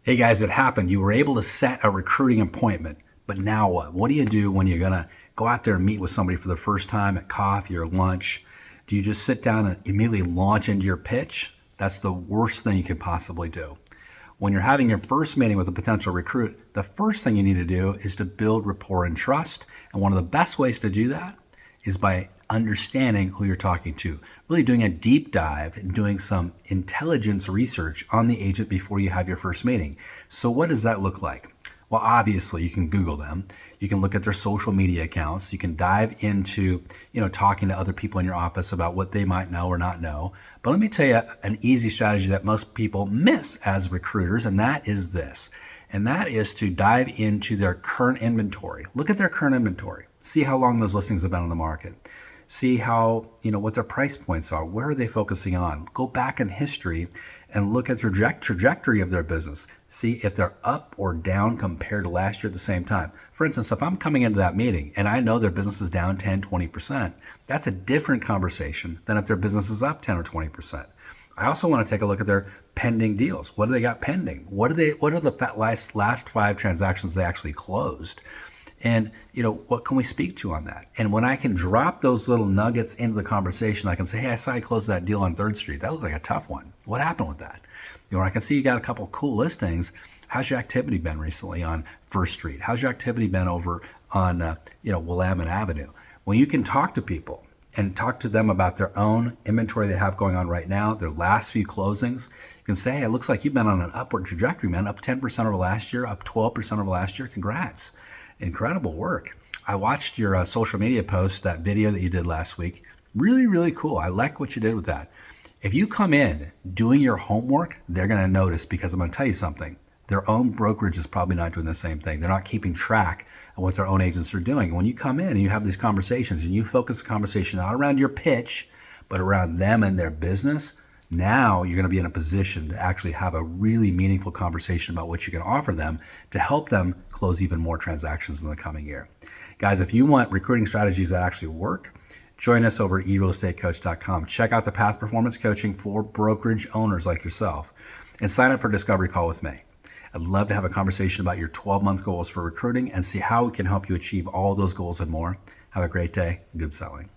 Hey guys, it happened. You were able to set a recruiting appointment, but now what? What do you do when you're gonna go out there and meet with somebody for the first time at coffee or lunch? Do you just sit down and immediately launch into your pitch? That's the worst thing you could possibly do. When you're having your first meeting with a potential recruit, the first thing you need to do is to build rapport and trust. And one of the best ways to do that is by understanding who you're talking to, really doing a deep dive and doing some intelligence research on the agent before you have your first meeting. So what does that look like? Well, obviously you can Google them. You can look at their social media accounts. You can dive into, talking to other people in your office about what they might know or not know. But let me tell you an easy strategy that most people miss as recruiters, and that is this. And that is to dive into their current inventory. Look at their current inventory. See how long those listings have been on the market. See how, what their price points are. Where are they focusing on? Go back in history and look at trajectory of their business. See if they're up or down compared to last year at the same time. For instance, if I'm coming into that meeting and I know their business is down 10, 20%, that's a different conversation than if their business is up 10 or 20%. I also want to take a look at their pending deals. What do they got pending? What are the last 5 transactions they actually closed? And, what can we speak to on that? And when I can drop those little nuggets into the conversation, I can say, hey, I saw you close that deal on 3rd Street. That was like a tough one. What happened with that? I can see you got a couple cool listings. How's your activity been recently on 1st Street? How's your activity been over on, Willamette Avenue? When you can talk to people and talk to them about their own inventory they have going on right now, their last few closings, you can say, hey, it looks like you've been on an upward trajectory, man, up 10% over last year, up 12% over last year. Congrats. Incredible work. I watched your social media post, that video that you did last week. Really, really cool. I like what you did with that. If you come in doing your homework, they're going to notice, because I'm going to tell you something. Their own brokerage is probably not doing the same thing. They're not keeping track of what their own agents are doing. And when you come in and you have these conversations and you focus the conversation not around your pitch, but around them and their business, now you're going to be in a position to actually have a really meaningful conversation about what you can offer them to help them close even more transactions in the coming year. Guys, if you want recruiting strategies that actually work, join us over at eRealEstateCoach.com. Check out the Path Performance Coaching for brokerage owners like yourself and sign up for a discovery call with me. I'd love to have a conversation about your 12-month goals for recruiting and see how we can help you achieve all those goals and more. Have a great day. Good selling.